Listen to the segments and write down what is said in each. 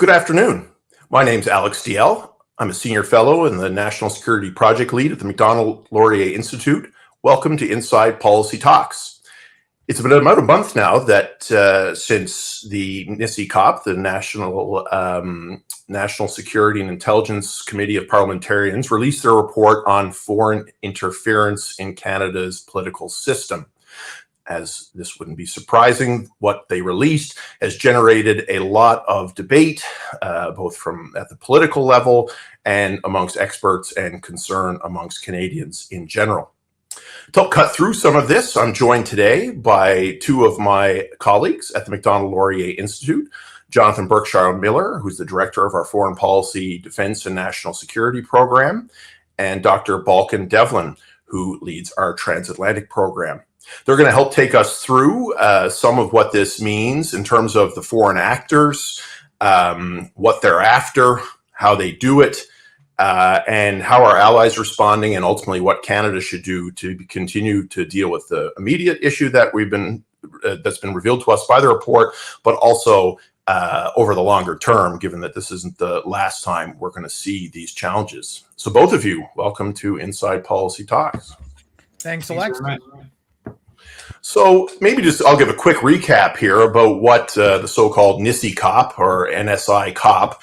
Good afternoon. My name's Alex Dalziel. I'm a senior fellow and the National Security Project Lead at the Macdonald-Laurier Institute. Welcome to Inside Policy Talks. It's been about a month now that since the NSICOP, the National Security and Intelligence Committee of Parliamentarians, released their report on foreign interference in Canada's political system. As this wouldn't be surprising, what they released has generated a lot of debate, both at the political level and amongst experts and concern amongst Canadians in general. To help cut through some of this, I'm joined today by two of my colleagues at the Macdonald-Laurier Institute, Jonathan Berkshire Miller, who's the director of our Foreign Policy, Defense and National Security Program, and Dr. Balkan Devlen, who leads our Transatlantic Program. They're going to help take us through some of what this means in terms of the foreign actors, what they're after, how they do it, and how our allies are responding, and ultimately what Canada should do to continue to deal with the immediate issue that that's been revealed to us by the report, but also over the longer term, given that this isn't the last time we're going to see these challenges. So both of you, welcome to Inside Policy Talks. Thanks, Alex. So maybe I'll give a quick recap here about what the so-called NSICOP or NSICOP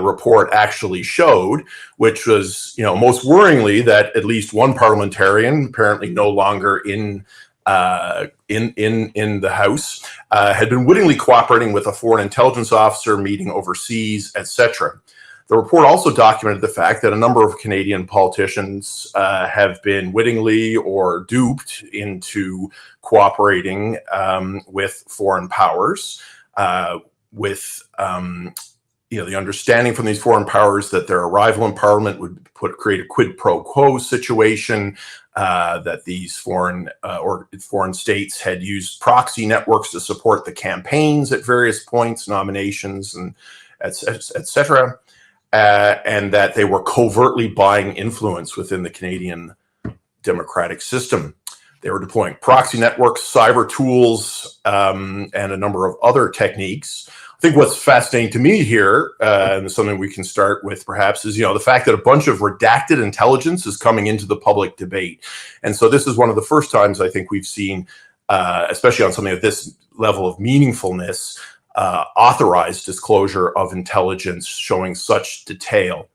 report actually showed, which was, most worryingly that at least one parliamentarian, apparently no longer in the House, had been wittingly cooperating with a foreign intelligence officer, meeting overseas, etc. The report also documented the fact that a number of Canadian politicians have been wittingly or duped into cooperating with foreign powers, with the understanding from these foreign powers that their arrival in Parliament would create a quid pro quo situation, that these foreign states had used proxy networks to support the campaigns at various points, nominations, and etc. And that they were covertly buying influence within the Canadian democratic system. They were deploying proxy networks, cyber tools, and a number of other techniques. I think what's fascinating to me here, and something we can start with perhaps, is the fact that a bunch of redacted intelligence is coming into the public debate. And so this is one of the first times I think we've seen, especially on something at this level of meaningfulness, authorized disclosure of intelligence showing such detail.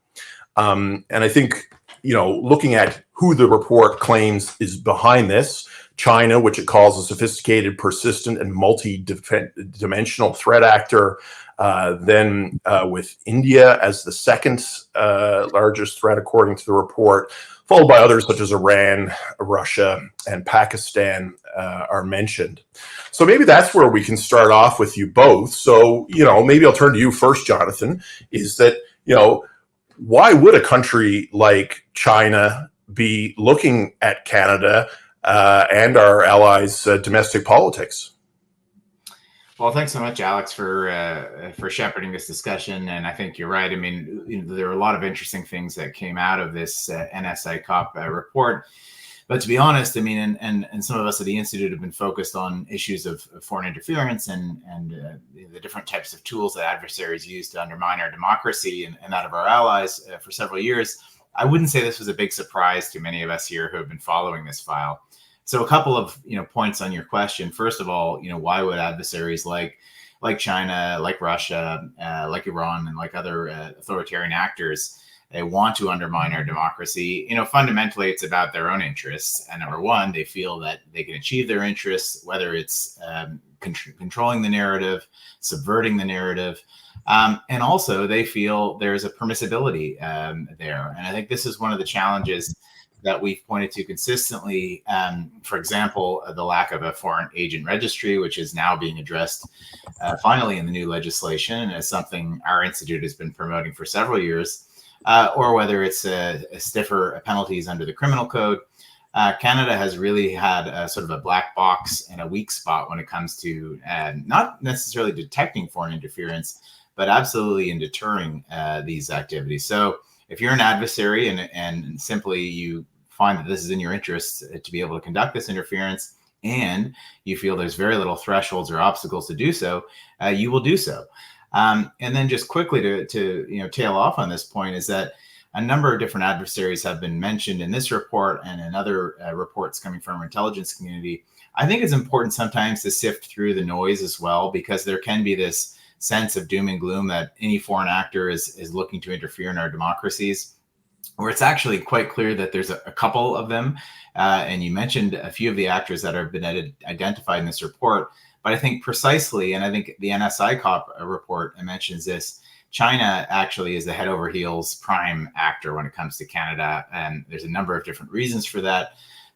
And I think, looking at who the report claims is behind this, China, which it calls a sophisticated, persistent, and multi-dimensional threat actor, then with India as the second largest threat, according to the report, followed by others such as Iran, Russia, and Pakistan are mentioned. So maybe that's where we can start off with you both. So, maybe I'll turn to you first, Jonathan, is that, why would a country like China be looking at Canada and our allies' domestic politics? Well, thanks so much, Alex, for shepherding this discussion. And I think you're right. I mean, there are a lot of interesting things that came out of this NSICOP report. But to be honest, I mean, and some of us at the Institute have been focused on issues of foreign interference and the different types of tools that adversaries use to undermine our democracy and that of our allies for several years. I wouldn't say this was a big surprise to many of us here who have been following this file. So a couple of points on your question. First of all, why would adversaries like China, like Russia, like Iran, and like other authoritarian actors want to undermine our democracy? Fundamentally, it's about their own interests. And number one, they feel that they can achieve their interests, whether it's controlling the narrative, subverting the narrative. And also, they feel there's a permissibility there. And I think this is one of the challenges that we've pointed to consistently. For example, the lack of a foreign agent registry, which is now being addressed finally in the new legislation, as something our institute has been promoting for several years, or whether it's stiffer penalties under the criminal code. Canada has really had a sort of a black box and a weak spot when it comes to not necessarily detecting foreign interference, but absolutely in deterring these activities. So if you're an adversary and simply you find that this is in your interest to be able to conduct this interference, and you feel there's very little thresholds or obstacles to do so, you will do so. And then just quickly to tail off on this point is that a number of different adversaries have been mentioned in this report and in other reports coming from our intelligence community. I think it's important sometimes to sift through the noise as well, because there can be this sense of doom and gloom that any foreign actor is looking to interfere in our democracies, where it's actually quite clear that there's a couple of them. And you mentioned a few of the actors that have been identified in this report. But I think precisely, and I think the NSICOP report mentions this, China actually is the head over heels prime actor when it comes to Canada. And there's a number of different reasons for that.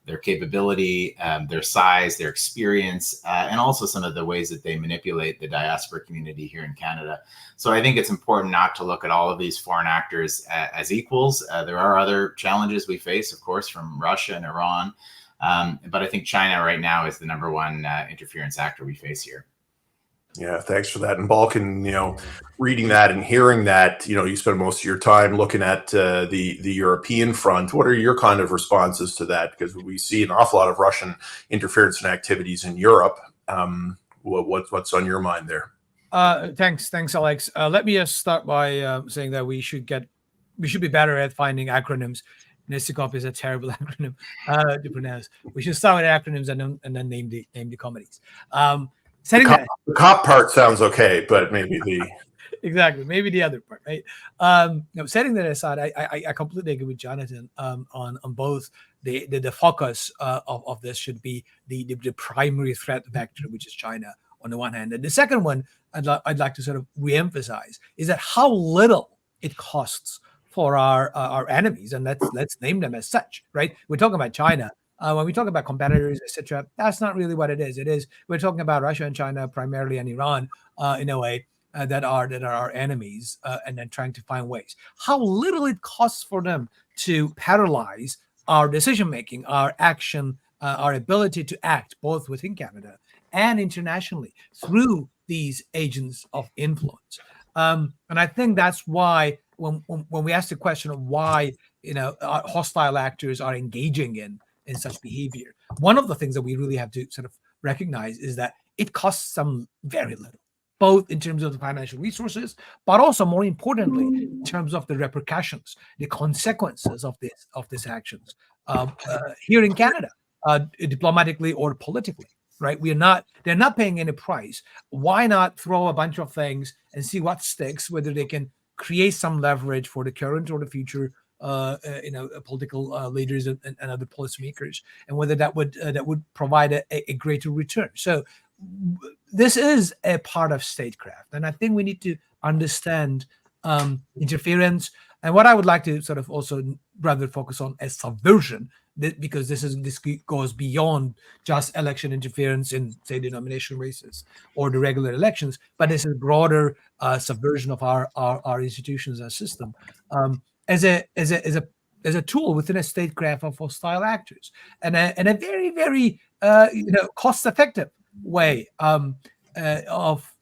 Their capability, their size, their experience, and also some of the ways that they manipulate the diaspora community here in Canada. So I think it's important not to look at all of these foreign actors as equals. There are other challenges we face, of course, from Russia and Iran. But I think China right now is the number one interference actor we face here. Yeah, thanks for that. And Balkan, reading that and hearing that, you spend most of your time looking at the European front. What are your kind of responses to that? Because we see an awful lot of Russian interference and activities in Europe. What's on your mind there? Thanks, Alex. Let me just start by saying that we should be better at finding acronyms. NSICOP is a terrible acronym to pronounce. We should start with acronyms and then name the comedies. The cop part sounds okay, but maybe exactly, maybe the other part, right? Setting that aside, I completely agree with Jonathan on both. The focus of this should be the primary threat vector, which is China on the one hand, and the second one I'd like to sort of reemphasize is that how little it costs for our enemies, and let's name them as such, right? We're talking about China. When we talk about competitors, etc., that's not really what it is. We're talking about Russia and China primarily, and Iran in a way that are our enemies, and then trying to find ways. How little it costs for them to paralyze our decision making, our action, our ability to act both within Canada and internationally through these agents of influence. And I think that's why when we ask the question of why hostile actors are engaging in such behavior, one of the things that we really have to sort of recognize is that it costs them very little, both in terms of the financial resources, but also more importantly, in terms of the repercussions, the consequences of these actions here in Canada, diplomatically or politically, right? They're not paying any price. Why not throw a bunch of things and see what sticks, whether they can create some leverage for the current or the future political leaders and other policymakers, and whether that would provide a greater return. So this is a part of statecraft, and I think we need to understand interference. And what I would like to sort of also rather focus on as subversion, because this goes beyond just election interference in, say, the nomination races or the regular elections, but this is broader subversion of our institutions and system. As a tool within a statecraft of hostile actors, and a very, very cost-effective way of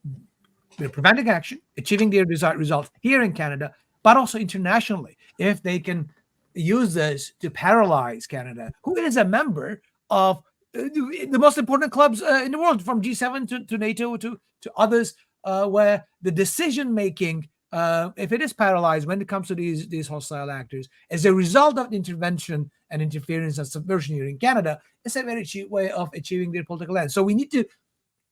preventing action, achieving their desired results here in Canada, but also internationally, if they can use this to paralyze Canada, who is a member of the most important clubs in the world, from G7 to NATO to others, where the decision making, if it is paralyzed when it comes to these hostile actors, as a result of intervention and interference and subversion here in Canada, it's a very cheap way of achieving their political end. So we need to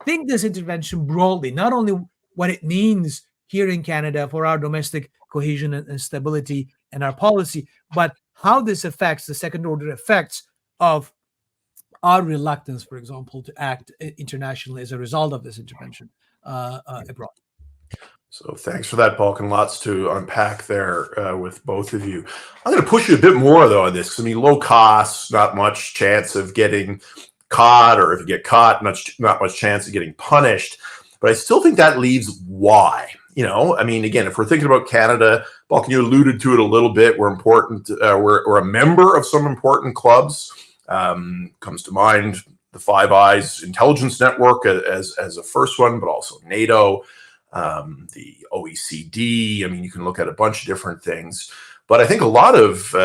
think this intervention broadly, not only what it means here in Canada for our domestic cohesion and stability and our policy, but how this affects the second order effects of our reluctance, for example, to act internationally as a result of this intervention abroad. So thanks for that, Balkan. Lots to unpack there with both of you. I'm going to push you a bit more, though, on this, because, I mean, low costs, not much chance of getting caught, or if you get caught, not much chance of getting punished. But I still think that leaves why. I mean, again, if we're thinking about Canada, Balkan, you alluded to it a little bit. We're important. We're a member of some important clubs. Comes to mind the Five Eyes intelligence network as a first one, but also NATO, the OECD. I mean, you can look at a bunch of different things. But I think a lot of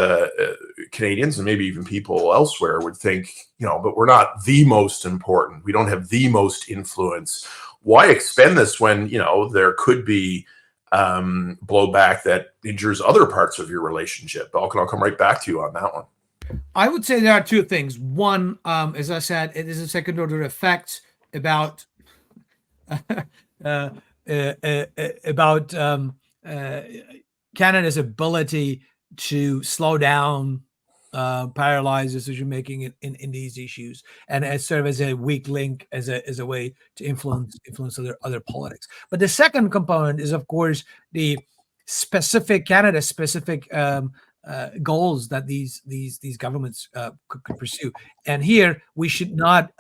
Canadians and maybe even people elsewhere would think, but we're not the most important. We don't have the most influence. Why expend this when, there could be blowback that injures other parts of your relationship? Balkan, I'll come right back to you on that one. I would say there are two things. One, as I said, it is a second order effect about Canada's ability to slow down, paralyze decision making in these issues, and serve as a weak link, as a way to influence other politics. But the second component is, of course, the Canada specific goals that these governments could pursue. And here we should not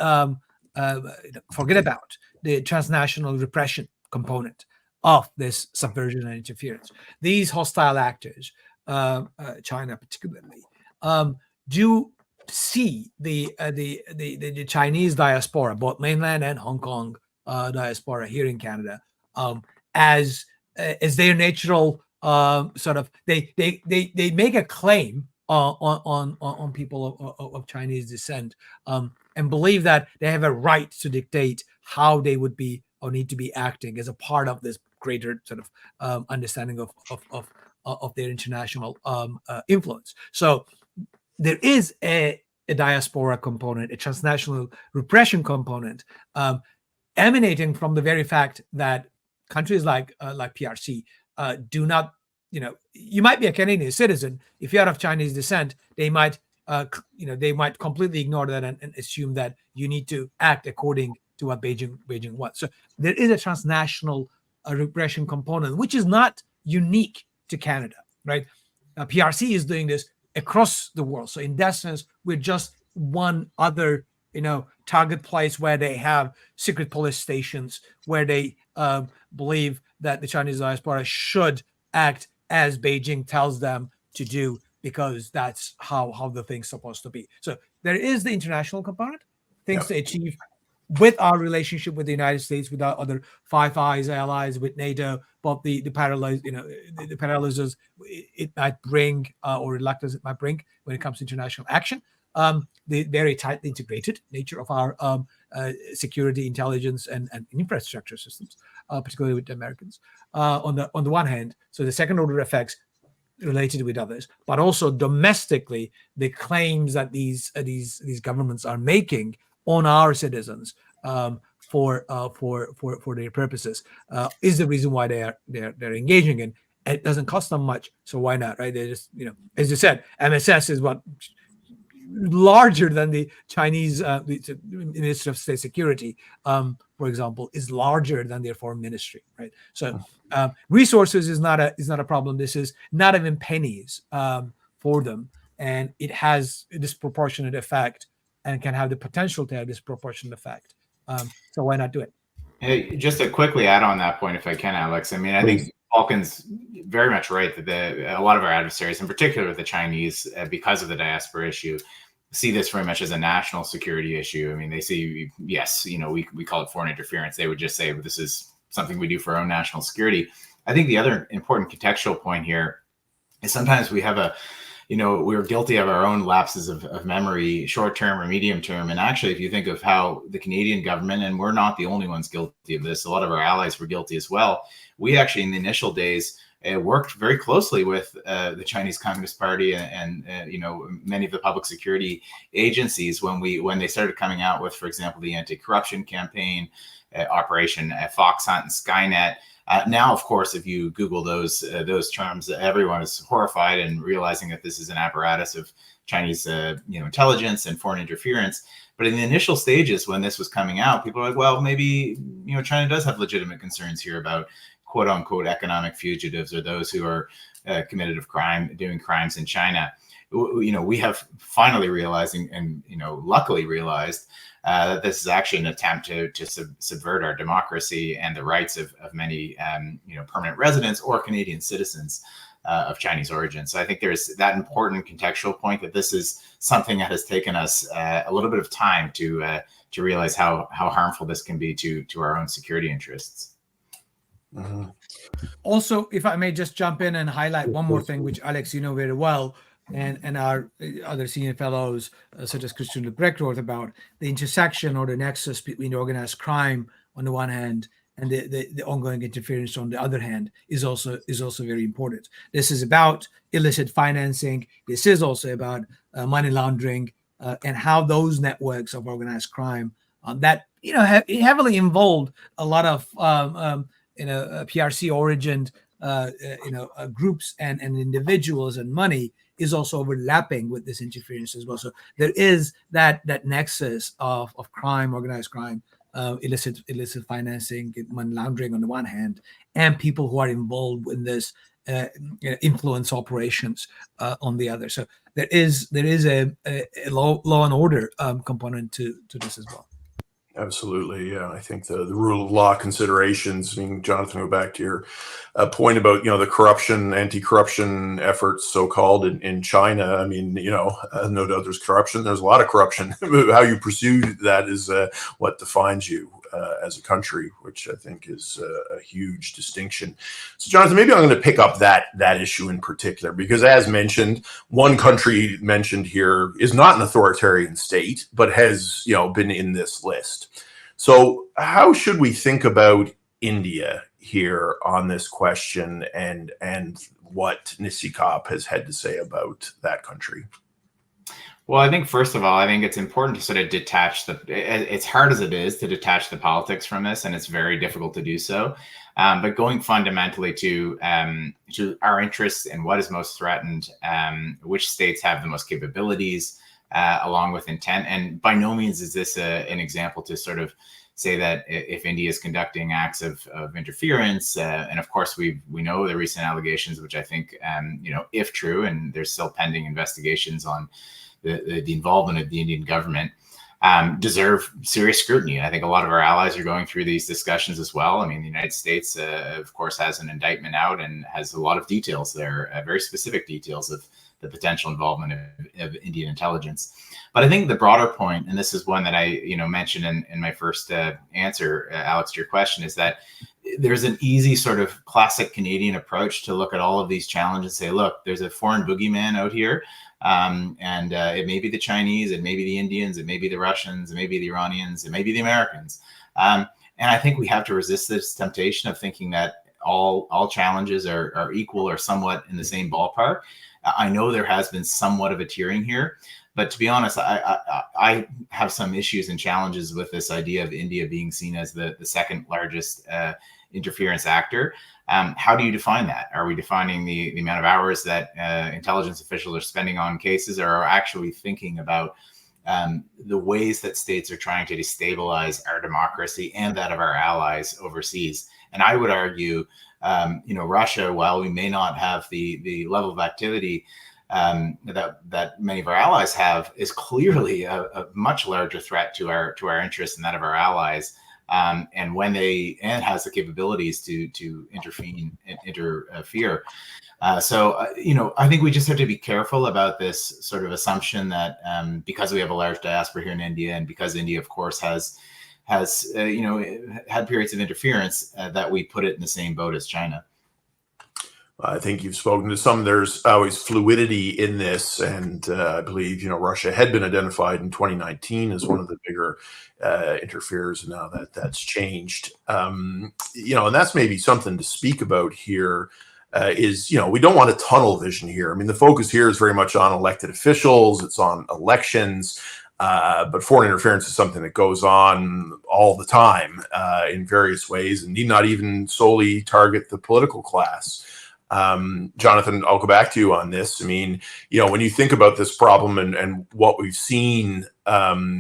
forget about the transnational repression component of this subversion and interference. These hostile actors, China particularly, do see the Chinese diaspora, both mainland and Hong Kong diaspora here in Canada, as their natural sort of. They make a claim on people of Chinese descent, and believe that they have a right to dictate how they would be or need to be acting as a part of this greater sort of understanding of their international influence. So there is a diaspora component, a transnational repression component, emanating from the very fact that countries like PRC do not, you might be a Canadian citizen. If you're of Chinese descent, they might completely ignore that and assume that you need to act according to what Beijing wants. So there is a transnational repression component, which is not unique to Canada, right? PRC is doing this across the world. So in that sense, we're just one other, target place where they have secret police stations, where they believe that the Chinese diaspora should act as Beijing tells them to do, because that's how the thing's supposed to be. So there is the international component, things to achieve with our relationship with the United States, with our other Five Eyes allies, with NATO, but the parallels, the parallelisms it might bring, or reluctance it might bring when it comes to international action. The very tightly integrated nature of our security, intelligence, and infrastructure systems, particularly with the Americans, on the one hand. So the second order effects related with others, but also domestically, the claims that these governments are making on our citizens for their purposes is the reason why they're engaging in. And it doesn't cost them much, so why not, right? They just, as you said, MSS is what larger than the Chinese Minister of State Security, for example, is larger than their foreign ministry, right? So resources is not a problem. This is not even pennies for them, and it has a disproportionate effect and can have the potential to have disproportionate effect. So why not do it? Hey, just to quickly add on that point, if I can, Alex. I mean, I think Balkan's very much right that a lot of our adversaries, in particular the Chinese, because of the diaspora issue, see this very much as a national security issue. I mean, they see, yes, we call it foreign interference. They would just say, well, this is something we do for our own national security. I think the other important contextual point here is sometimes we have we're guilty of our own lapses of memory, short-term or medium-term. And actually, if you think of how the Canadian government, and we're not the only ones guilty of this, a lot of our allies were guilty as well. We actually, in the initial days, worked very closely with the Chinese Communist Party and many of the public security agencies when they started coming out with, for example, the anti-corruption campaign, Operation Fox Hunt and Skynet. Now, of course, if you Google those terms, everyone is horrified and realizing that this is an apparatus of Chinese, intelligence and foreign interference. But in the initial stages, when this was coming out, people were like, well, maybe, China does have legitimate concerns here about quote unquote economic fugitives or those who are committed of crime, doing crimes in China. We have finally realizing and luckily realized that this is actually an attempt to subvert our democracy and the rights of many permanent residents or Canadian citizens of Chinese origin. So I think there's that important contextual point that this is something that has taken us a little bit of time to realize how harmful this can be to our own security interests. Mhm. Also, if I may just jump in and highlight one more thing, which Alex, you know very well, and our other senior fellows, such as Christian Lebrecht, wrote about the intersection or the nexus between organized crime on the one hand and the ongoing interference on the other hand is also very important. This is about illicit financing. This is also about money laundering and how those networks of organized crime that have heavily involved a lot of PRC origined groups and individuals and money is also overlapping with this interference as well. So there is that nexus of crime, organized crime, illicit financing, money laundering on the one hand, and people who are involved in this influence operations on the other. So there is a law and order component to this as well. Absolutely, yeah. I think the rule of law considerations. I mean, Jonathan, go back to your point about the corruption, anti-corruption efforts, so-called in China. I mean, no doubt there's corruption. There's a lot of corruption. How you pursue that is what defines you as a country, which I think is a huge distinction. So, Jonathan, maybe I'm going to pick up that issue in particular, because as mentioned, one country mentioned here is not an authoritarian state, but has been in this list. So how should we think about India here on this question, and what NSICOP has had to say about that country? Well, I think first of all, I think it's important to sort of detach it's hard as it is to detach the politics from this, and it's very difficult to do so. But going fundamentally to our interests and what is most threatened, which states have the most capabilities, along with intent. And by no means is this an example to sort of say that if India is conducting acts of interference, and of course we know the recent allegations, which I think, if true, and there's still pending investigations on the involvement of the Indian government, deserve serious scrutiny. I think a lot of our allies are going through these discussions as well. I mean, the United States, of course, has an indictment out and has a lot of details there, very specific details of the potential involvement of Indian intelligence. But I think the broader point, and this is one that I mentioned in my first answer, Alex, to your question, is that there's an easy sort of classic Canadian approach to look at all of these challenges and say, look, there's a foreign boogeyman out here. And it may be the Chinese, it may be the Indians, it may be the Russians, it may be the Iranians, it may be the Americans. And I think we have to resist this temptation of thinking that all challenges are equal or somewhat in the same ballpark. I know there has been somewhat of a tiering here, but to be honest, I have some issues and challenges with this idea of India being seen as the second largest interference actor. How do you define that? Are we defining the amount of hours that intelligence officials are spending on cases, or are actually thinking about the ways that states are trying to destabilize our democracy and that of our allies overseas? And I would argue, Russia, while we may not have the level of activity that many of our allies have, is clearly a much larger threat to our interests and that of our allies. And has the capabilities to intervene and interfere. So I think we just have to be careful about this sort of assumption that because we have a large diaspora here in India, and because India, of course, has had periods of interference, that we put it in the same boat as China. I think you've spoken to some. There's always fluidity in this, and I believe Russia had been identified in 2019 as one of the bigger interferers, and now that's changed. And that's maybe something to speak about here. Is we don't want a tunnel vision here. I mean, the focus here is very much on elected officials. It's on elections. But foreign interference is something that goes on all the time in various ways, and need not even solely target the political class. Jonathan, I'll go back to you on this. I mean, when you think about this problem and what we've seen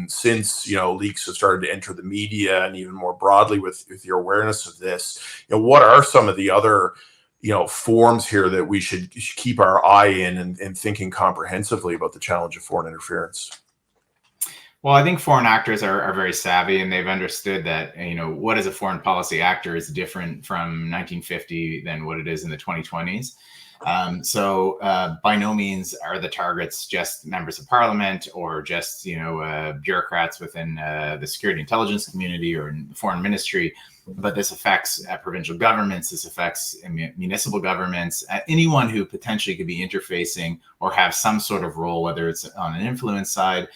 since leaks have started to enter the media, and even more broadly with your awareness of this, what are some of the other forms here that we should keep our eye in and thinking comprehensively about the challenge of foreign interference? Well, I think foreign actors are very savvy, and they've understood that, what is a foreign policy actor is different from 1950 than what it is in the 2020s. By no means are the targets just members of parliament or just bureaucrats within the security intelligence community or in the foreign ministry, but this affects provincial governments, this affects municipal governments, anyone who potentially could be interfacing or have some sort of role, whether it's on an influence side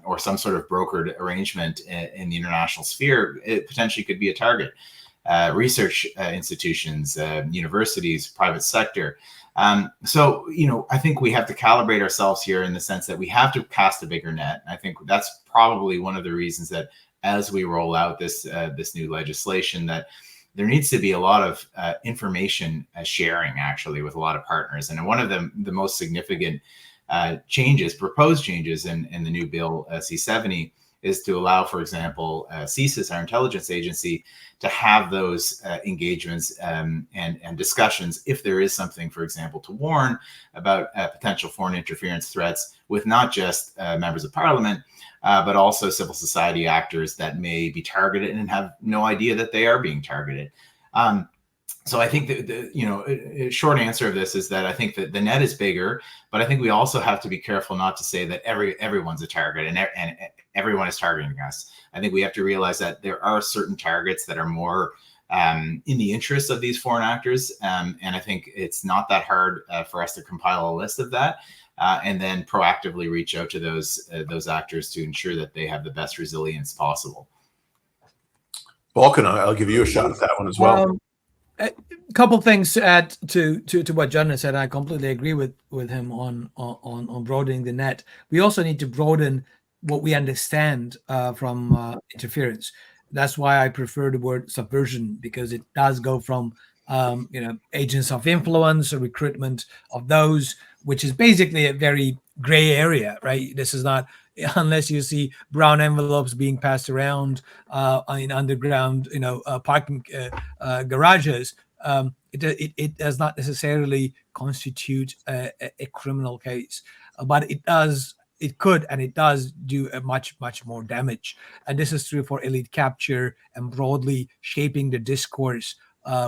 or some sort of brokered arrangement in the international sphere. It potentially could be a target. Research institutions, universities, private sector. I think we have to calibrate ourselves here in the sense that we have to cast a bigger net. I think that's probably one of the reasons that as we roll out this new legislation, that there needs to be a lot of information sharing actually with a lot of partners. And one of the most significant proposed changes in the new bill C-70 is to allow, for example, CSIS, our intelligence agency, to have those engagements and discussions if there is something, for example, to warn about potential foreign interference threats with not just members of parliament, but also civil society actors that may be targeted and have no idea that they are being targeted. So I think that a short answer of this is that I think that the net is bigger, but I think we also have to be careful not to say that everyone's a target and everyone is targeting us. I think we have to realize that there are certain targets that are more in the interest of these foreign actors, and I think it's not that hard for us to compile a list of that and then proactively reach out to those actors to ensure that they have the best resilience possible. Balkan, I'll give you a shot at that one as well. A couple things to add to what Jonathan said. I completely agree with him on broadening the net. We also need to broaden what we understand from interference. That's why I prefer the word subversion, because it does go from agents of influence or recruitment of those, which is basically a very gray area, right? This is not, unless you see brown envelopes being passed around in underground, parking garages. It does not necessarily constitute a criminal case, but it does. It could and it does do a much more damage, and this is true for elite capture and broadly shaping the discourse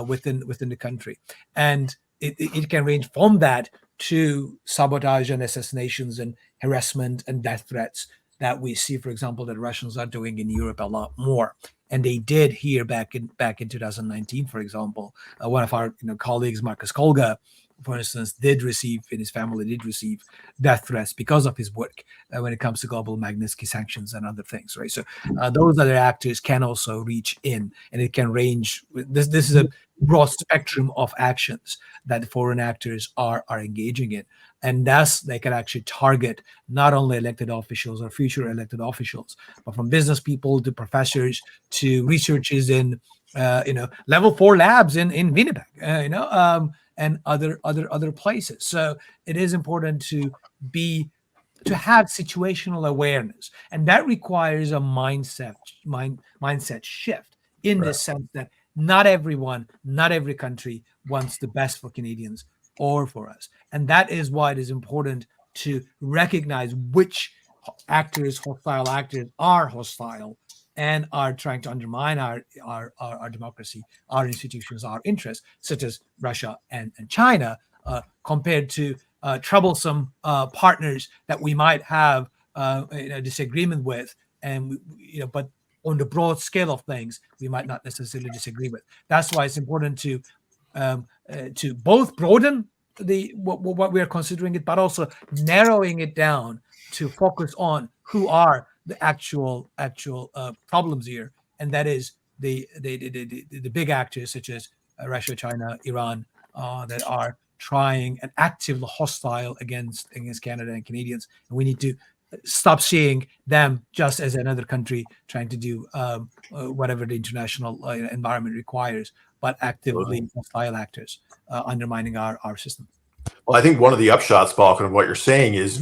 within the country. And it can range from that to sabotage and assassinations and harassment and death threats that we see, for example, that Russians are doing in Europe a lot more. And they did here back in 2019, for example. One of our colleagues, Marcus Kolga, for instance, his family did receive death threats because of his work when it comes to global Magnitsky sanctions and other things, right? So those other actors can also reach in, and it can range. This is a broad spectrum of actions that foreign actors are engaging in, and thus they can actually target not only elected officials or future elected officials, but from business people to professors to researchers in level 4 labs in Winnipeg, and other places. So it is important to have situational awareness, and that requires a mindset shift in the sense that not everyone, not every country wants the best for Canadians or for us, and that is why it is important to recognize which hostile actors are hostile and are trying to undermine our democracy, our institutions, our interests, such as Russia and China, compared to troublesome partners that we might have a disagreement with, and but on the broad scale of things, we might not necessarily disagree with. That's why it's important to both broaden what we are considering it, but also narrowing it down to focus on who are the actual problems here, and that is the big actors such as Russia, China, Iran, that are trying and actively hostile against Canada and Canadians, and we need to stop seeing them just as another country trying to do whatever the international environment requires, but actively hostile actors undermining our system. Well, I think one of the upshots, Balkan, of what you're saying is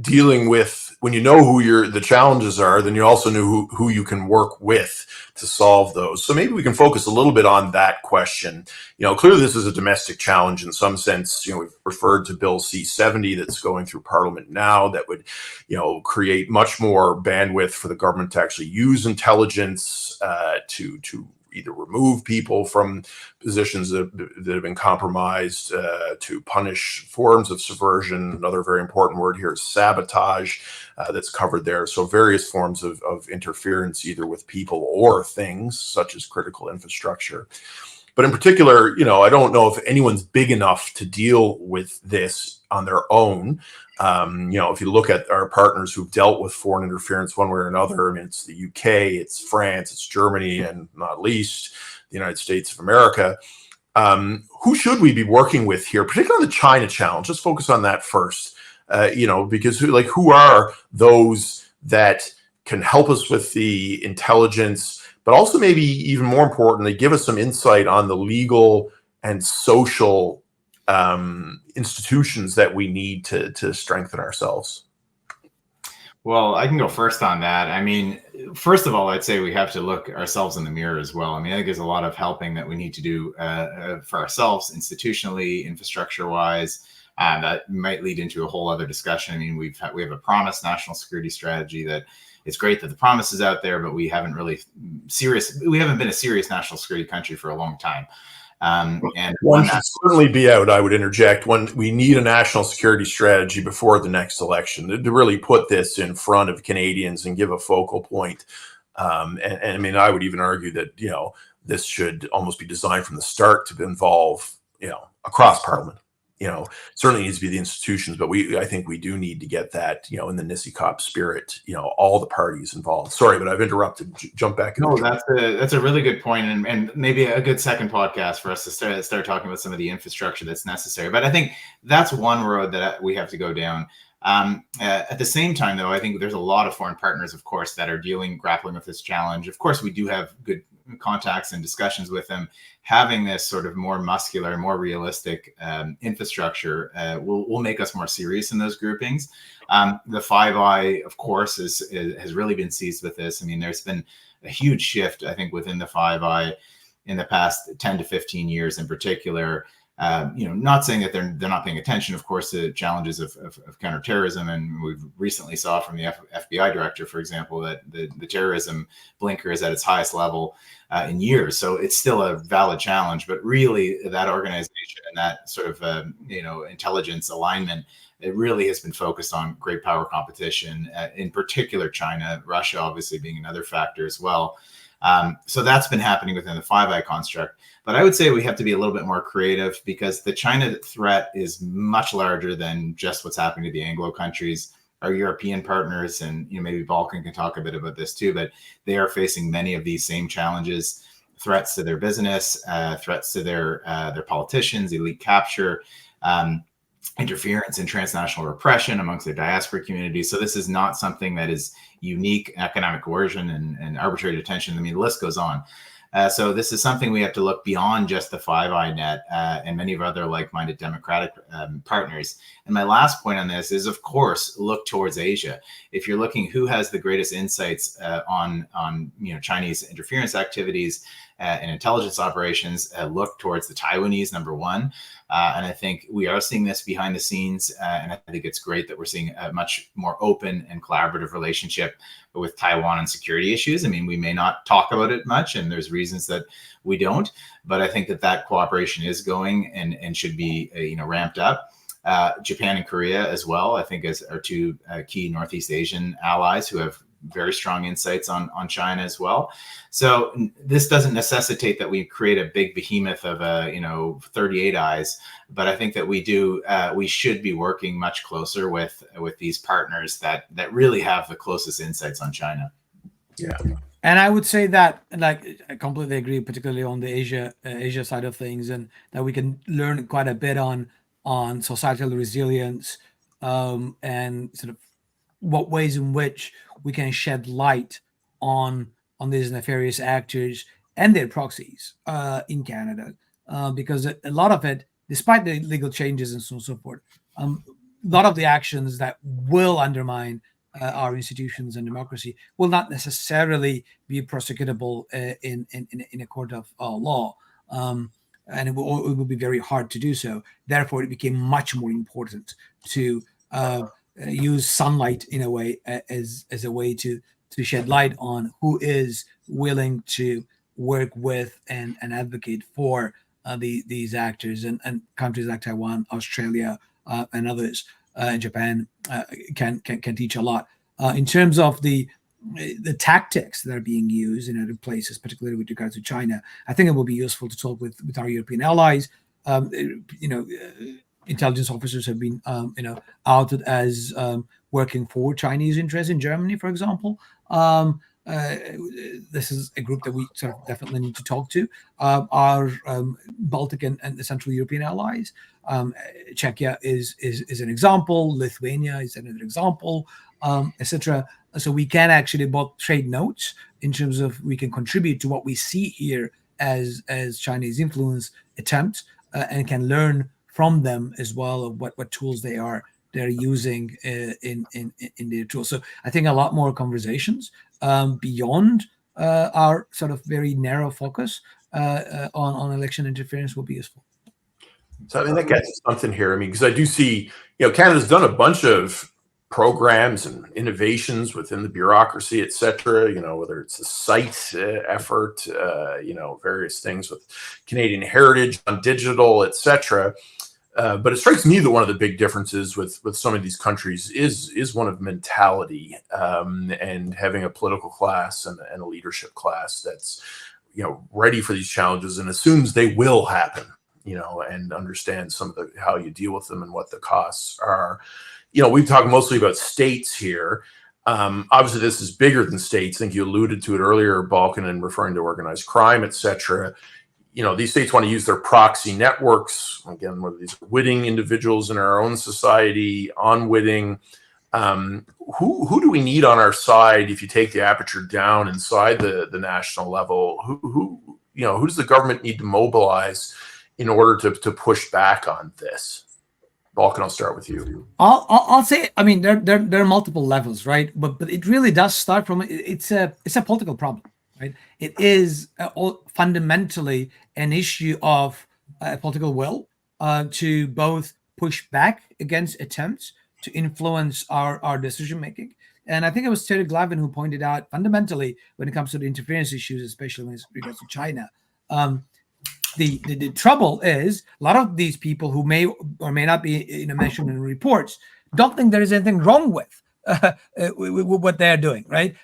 dealing with, when you know who the challenges are, then you also know who you can work with to solve those. So maybe we can focus a little bit on that question. Clearly this is a domestic challenge in some sense. We've referred to Bill C-70 that's going through Parliament now that would, create much more bandwidth for the government to actually use intelligence to be to remove people from positions that have been compromised, to punish forms of subversion. Another very important word here is sabotage, that's covered there. So various forms of interference, either with people or things, such as critical infrastructure. But in particular, I don't know if anyone's big enough to deal with this on their own. If you look at our partners who've dealt with foreign interference one way or another, I mean, it's the UK, it's France, it's Germany, and not least the United States of America. Who should we be working with here, particularly on the China challenge? Let's focus on that first, because who are those that can help us with the intelligence, but also maybe even more importantly, give us some insight on the legal and social institutions that we need to strengthen ourselves? Well, I can go first on that. I mean, first of all, I'd say we have to look ourselves in the mirror as well. I mean, I think there's a lot of helping that we need to do for ourselves, institutionally, infrastructure-wise. That might lead into a whole other discussion. I mean, we have a promised national security strategy that it's great that the promise is out there, but we haven't been a serious national security country for a long time. And one should certainly be out, I would interject, when we need a national security strategy before the next election to really put this in front of Canadians and give a focal point. And I mean, I would even argue that, this should almost be designed from the start to involve, across Parliament. Certainly needs to be the institutions, but I think we do need to get that, in the NSICOP spirit, all the parties involved. Sorry, but I've interrupted. Jump back. No, that's a really good point, and maybe a good second podcast for us to start talking about some of the infrastructure that's necessary. But I think that's one road that we have to go down. At the same time, though, I think there's a lot of foreign partners, of course, that are grappling with this challenge. Of course, we do have good contacts and discussions with them. Having this sort of more muscular, more realistic infrastructure will make us more serious in those groupings. The Five Eye, of course, has really been seized with this. I mean, there's been a huge shift, I think, within the Five Eye in the past 10 to 15 years in particular. Not saying that they're not paying attention, of course, to challenges of counterterrorism. And we've recently saw from the FBI director, for example, that the terrorism blinker is at its highest level in years. So it's still a valid challenge. But really, that organization and that sort of, intelligence alignment, it really has been focused on great power competition, in particular China, Russia obviously being another factor as well. So that's been happening within the Five Eye construct. But I would say we have to be a little bit more creative, because the China threat is much larger than just what's happening to the Anglo countries. Our European partners, and maybe Balkan can talk a bit about this too, but they are facing many of these same challenges: threats to their business, threats to their politicians, elite capture, interference in transnational repression amongst their diaspora communities. So this is not something that is unique. Economic coercion and arbitrary detention. I mean, the list goes on. So this is something we have to look beyond just the Five Eye net and many of other like-minded democratic partners. And my last point on this is, of course, look towards Asia. If you're looking who has the greatest insights on Chinese interference activities and intelligence operations, look towards the Taiwanese, number one. And I think we are seeing this behind the scenes. And I think it's great that we're seeing a much more open and collaborative relationship with Taiwan on security issues. I mean, we may not talk about it much, and there's reasons that we don't, but I think that cooperation is going and should be, ramped up. Japan and Korea as well, I think, as our two key Northeast Asian allies who have very strong insights on China as well. So this doesn't necessitate that we create a big behemoth of 38 eyes, but I think that we should be working much closer with these partners that really have the closest insights on China. Yeah. And I would say that, like, I completely agree, particularly on the Asia side of things, and that we can learn quite a bit on societal resilience, and sort of what ways in which we can shed light on these nefarious actors and their proxies in Canada, because a lot of it, despite the legal changes and so on and so forth, a lot of the actions that will undermine our institutions and democracy will not necessarily be prosecutable in a court of law, and it will be very hard to do so. Therefore, it became much more important to use sunlight in a way as a way to shed light on who is willing to work with and advocate for these actors, and countries like Taiwan, Australia, and others, and Japan can teach a lot in terms of the tactics that are being used in other places, particularly with regards to China. I think it will be useful to talk with our European allies. Intelligence officers have been outed as working for Chinese interests in Germany, for example. This is a group that we sort of definitely need to talk to. Our Baltic and the Central European allies. Czechia is an example. Lithuania is another example, etc. So we can actually both trade notes in terms of we can contribute to what we see here as Chinese influence attempts, and can learn from them as well of what tools they're using in their tools. So I think a lot more conversations beyond our sort of very narrow focus on election interference will be useful. So I mean, that gets something here. I mean, because I do see, Canada's done a bunch of programs and innovations within the bureaucracy, et cetera, whether it's the site effort, various things with Canadian heritage on digital, et cetera. But it strikes me that one of the big differences with some of these countries is one of mentality, and having a political class and a leadership class that's, ready for these challenges and assumes they will happen, and understand some of how you deal with them and what the costs are. We've talked mostly about states here. Obviously, this is bigger than states. I think you alluded to it earlier, Balkan, in referring to organized crime, et cetera. These states want to use their proxy networks, again, whether these are witting individuals in our own society, unwitting. Who do we need on our side if you take the aperture down inside the national level? Who does the government need to mobilize in order to push back on this? Balkan, I'll start with you. I'll say, I mean, there are multiple levels, right? But it really does start from it's a political problem, right? It is fundamentally an issue of political will to both push back against attempts to influence our decision making. And I think it was Terry Glavin who pointed out fundamentally when it comes to the interference issues, especially when it regards to China. The trouble is a lot of these people who may or may not be mentioned in reports don't think there is anything wrong with what they're doing, right?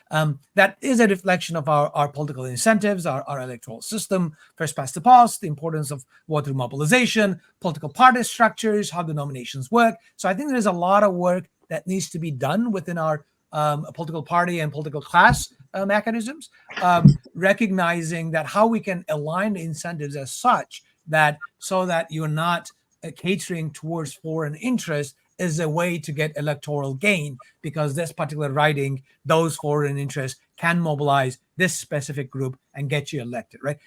That is a reflection of our political incentives, our electoral system, first past the post, the importance of voter mobilization, political party structures, how the nominations work. So I think there's a lot of work that needs to be done within our political party and political class mechanisms, recognizing that how we can align the incentives as such that so that you're not catering towards foreign interests is a way to get electoral gain, because this particular riding, those foreign interests can mobilize this specific group and get you elected, right?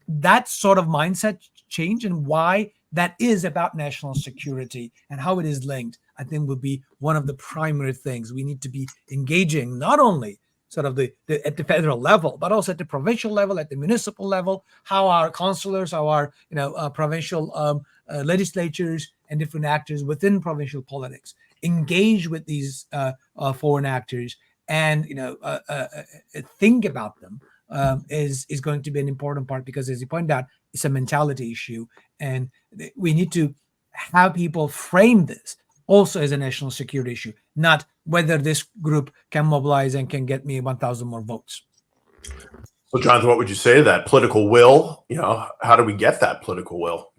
That sort of mindset change and why that is about national security and how it is linked, I think will be one of the primary things we need to be engaging, not only sort of at the federal level, but also at the provincial level, at the municipal level, how our councillors, how our provincial legislatures and different actors within provincial politics engage with these foreign actors and think about them is going to be an important part, because as you pointed out, it's a mentality issue, and we need to have people frame this also as a national security issue, not whether this group can mobilize and can get me 1,000 more votes. So, Jonathan, what would you say to that? Political will? How do we get that political will?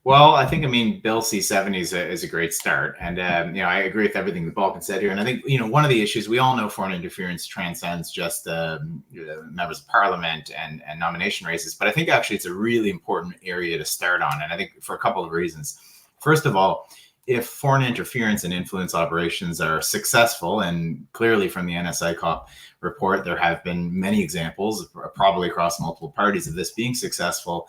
Well, I think, Bill C-70 is a great start. And, I agree with everything that Balkan said here. And I think, one of the issues, we all know foreign interference transcends just members of parliament and nomination races. But I think actually it's a really important area to start on. And I think for a couple of reasons. First of all, if foreign interference and influence operations are successful, and clearly from the NSICOP report, there have been many examples, probably across multiple parties, of this being successful,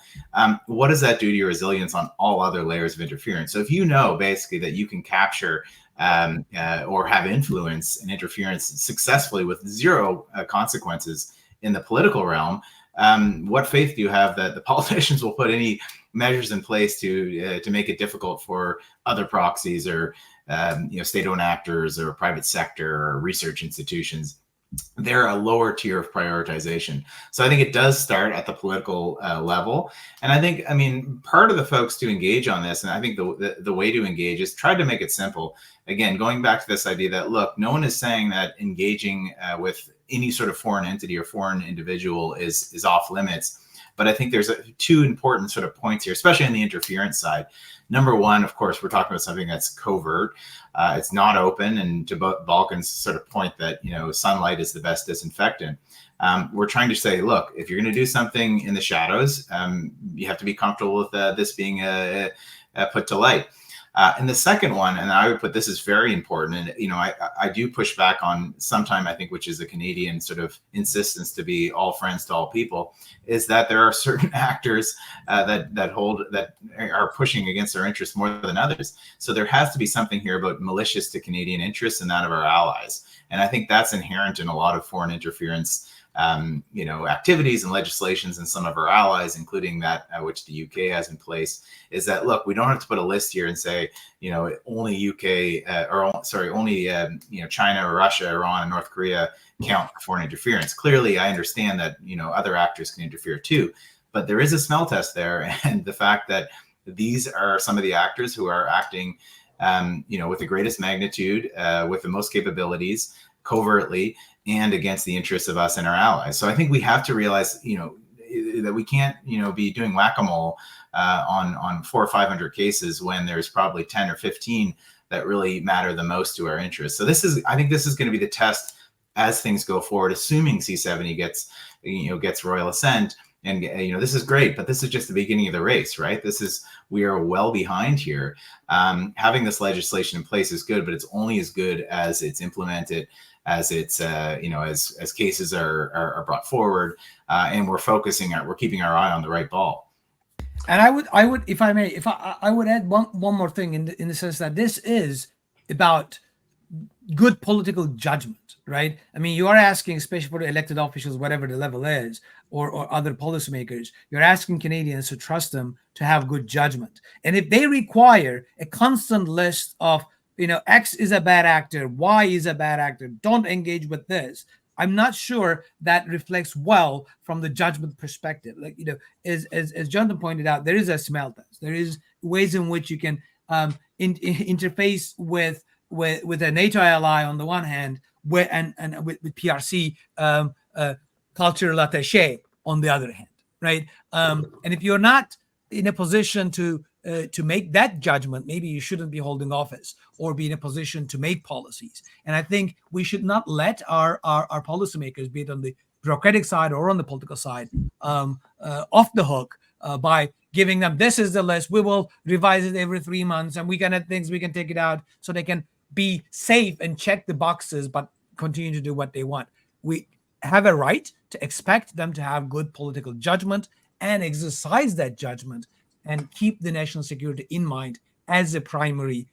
what does that do to your resilience on all other layers of interference? So if you know basically that you can capture or have influence and interference successfully with zero consequences in the political realm, what faith do you have that the politicians will put any measures in place to make it difficult for other proxies or state-owned actors or private sector or research institutions they're a lower tier of prioritization. So I think it does start at the political level. And I think, I mean, part of the folks to engage on this, and I think the way to engage is try to make it simple. Again, going back to this idea that, look, no one is saying that engaging with any sort of foreign entity or foreign individual is off limits. But I think there's two important sort of points here, especially on the interference side. Number one, of course, we're talking about something that's covert. It's not open. And to Balkan's sort of point that, you know, sunlight is the best disinfectant. We're trying to say, look, if you're going to do something in the shadows, you have to be comfortable with this being put to light. And the second one, and I would put this is very important, and you know, I do push back on sometime, I think, which is a Canadian sort of insistence to be all friends to all people, is that there are certain actors that are pushing against our interests more than others. So there has to be something here about malicious to Canadian interests and that of our allies. And I think that's inherent in a lot of foreign interference you know, activities and legislations and some of our allies, including that which the UK has in place, is that, look, we don't have to put a list here and say, you know, only only you know, China or Russia, Iran and North Korea count for foreign interference. Clearly, I understand that, you know, other actors can interfere too, but there is a smell test there. And the fact that these are some of the actors who are acting, you know, with the greatest magnitude, with the most capabilities, covertly, and against the interests of us and our allies. So I think we have to realize, you know, that we can't, you know, be doing whack-a-mole on 400 or 500 cases when there's probably 10 or 15 that really matter the most to our interests. So this is, I think this is going to be the test as things go forward, assuming C-70 gets royal assent. And, you know, this is great, but this is just the beginning of the race, right? We are well behind here. Having this legislation in place is good, but it's only as good as it's implemented, as it's, you know, as cases are brought forward, and we're keeping our eye on the right ball. And I would, if I may, I would add one more thing in the sense that this is about good political judgment, right? I mean, you are asking, especially for the elected officials, whatever the level is, or other policymakers, you're asking Canadians to trust them to have good judgment. And if they require a constant list of, you know, X is a bad actor, Y is a bad actor, don't engage with this, I'm not sure that reflects well from the judgment perspective. Like, you know, as Jonathan pointed out, there is a smell test. There is ways in which you can interface with a NATO ally on the one hand, and with PRC cultural attaché on the other hand, right? And if you're not in a position to make that judgment, maybe you shouldn't be holding office or be in a position to make policies. And I think we should not let our policymakers, be it on the bureaucratic side or on the political side, off the hook by giving them, this is the list, we will revise it every 3 months, and we can add things, we can take it out, so they can be safe and check the boxes, but continue to do what they want. We have a right to expect them to have good political judgment and exercise that judgment and keep the national security in mind as a primary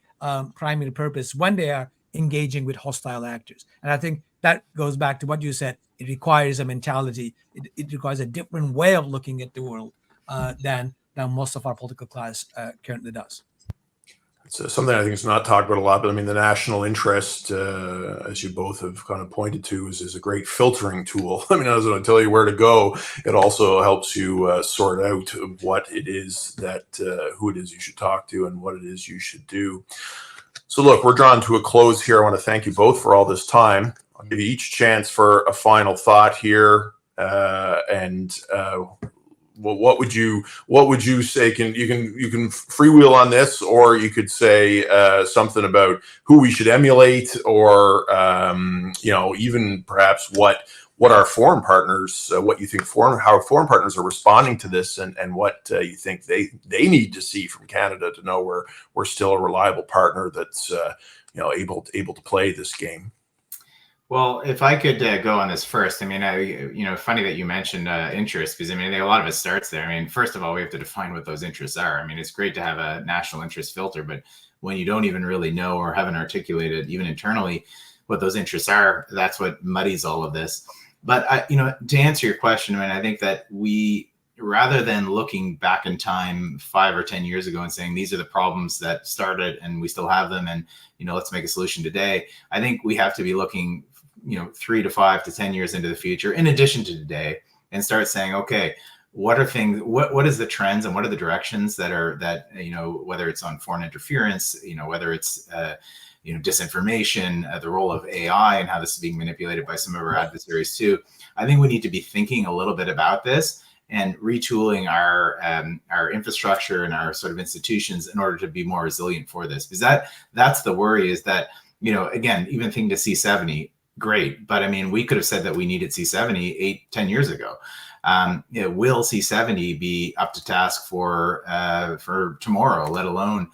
purpose when they are engaging with hostile actors. And I think that goes back to what you said. It requires a mentality. It requires a different way of looking at the world than most of our political class currently does. It's something I think is not talked about a lot, but I mean, the national interest, as you both have kind of pointed to, is a great filtering tool. I mean, it doesn't tell you where to go. It also helps you sort out what it is that, who it is you should talk to and what it is you should do. So look, we're drawn to a close here. I want to thank you both for all this time. I'll give you each chance for a final thought here. Well, what would you say? You can freewheel on this, or you could say something about who we should emulate, or you know, even perhaps what our foreign partners, what you think how foreign partners are responding to this, and what you think they need to see from Canada to know we're still a reliable partner that's you know, able to play this game. Well, if I could go on this first, I mean, you know, funny that you mentioned interest, because I mean, a lot of it starts there. I mean, first of all, we have to define what those interests are. I mean, it's great to have a national interest filter, but when you don't even really know or haven't articulated even internally what those interests are, that's what muddies all of this. But you know, to answer your question, I mean, I think that we, rather than looking back in time 5 or 10 years ago and saying these are the problems that started and we still have them, and you know, let's make a solution today, I think we have to be looking 3 to 5 to 10 years into the future, in addition to today, and start saying, okay, what are things, what is the trends and what are the directions that whether it's on foreign interference, whether it's disinformation, the role of AI and how this is being manipulated by some of our adversaries too. I think we need to be thinking a little bit about this and retooling our infrastructure and our sort of institutions in order to be more resilient for this. Because that's the worry, is that, again, even thinking to C70, great. But I mean, we could have said that we needed C70 8-10 years ago. Will C70 be up to task for tomorrow, let alone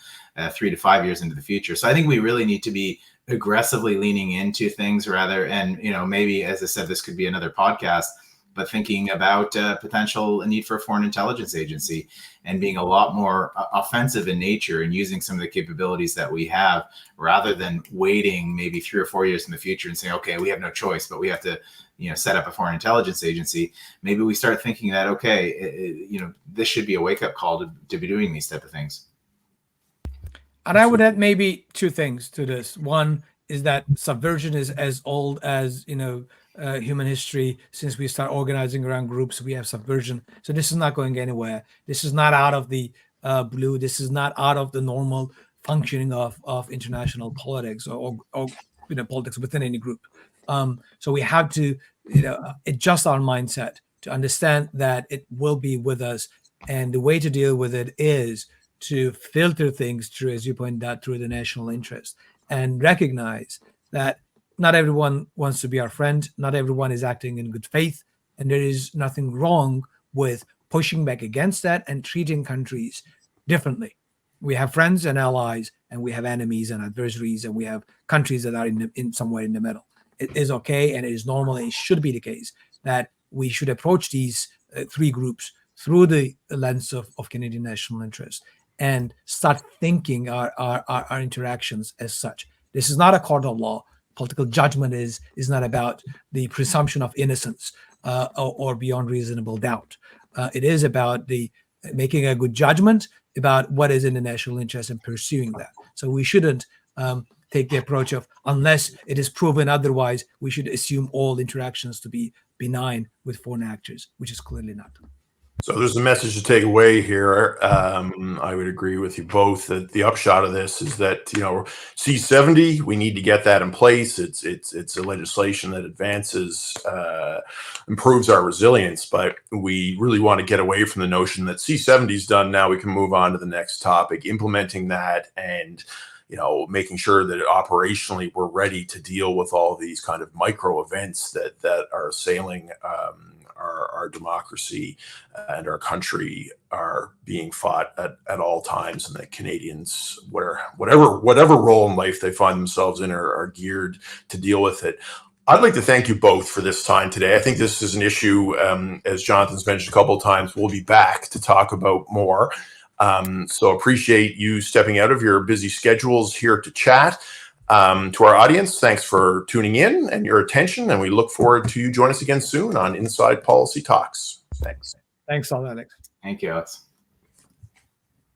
3 to 5 years into the future? So I think we really need to be aggressively leaning into things rather, and maybe, as I said, this could be another podcast, but thinking about potential need for a foreign intelligence agency and being a lot more offensive in nature and using some of the capabilities that we have, rather than waiting maybe 3 or 4 years in the future and saying, okay, we have no choice, but we have to set up a foreign intelligence agency. Maybe we start thinking that, okay, this should be a wake-up call to be doing these type of things. And I would add maybe 2 things to this. One is that subversion is as old as human history. Since we start organizing around groups, we have subversion. So this is not going anywhere. This is not out of the blue. This is not out of the normal functioning of international politics or politics within any group. So we have to adjust our mindset to understand that it will be with us, and the way to deal with it is to filter things through, as you pointed out, through the national interest, and recognize that not everyone wants to be our friend. Not everyone is acting in good faith. And there is nothing wrong with pushing back against that and treating countries differently. We have friends and allies, and we have enemies and adversaries, and we have countries that are in somewhere in the middle. It is okay, and it is normal, and it should be the case that we should approach these 3 groups through the lens of Canadian national interest and start thinking our interactions as such. This is not a court of law. Political judgment is not about the presumption of innocence or beyond reasonable doubt. It is about making a good judgment about what is in the national interest and pursuing that. So we shouldn't take the approach of, unless it is proven otherwise, we should assume all interactions to be benign with foreign actors, which is clearly not. So there's a message to take away here. I would agree with you both that the upshot of this is that, C70, we need to get that in place. It's a legislation that advances, improves our resilience, but we really want to get away from the notion that C70 is done. Now we can move on to the next topic, implementing that and making sure that operationally we're ready to deal with all these kind of micro events that are assailing our democracy and our country, are being fought at all times, and that Canadians, whatever role in life they find themselves in, are geared to deal with it. I'd like to thank you both for this time today. I think this is an issue, as Jonathan's mentioned a couple of times, we'll be back to talk about more. So appreciate you stepping out of your busy schedules here to chat. To our audience, thanks for tuning in and your attention, and we look forward to you join us again soon on Inside Policy Talks. Thanks. Thanks, Alex. Thank you, Alex.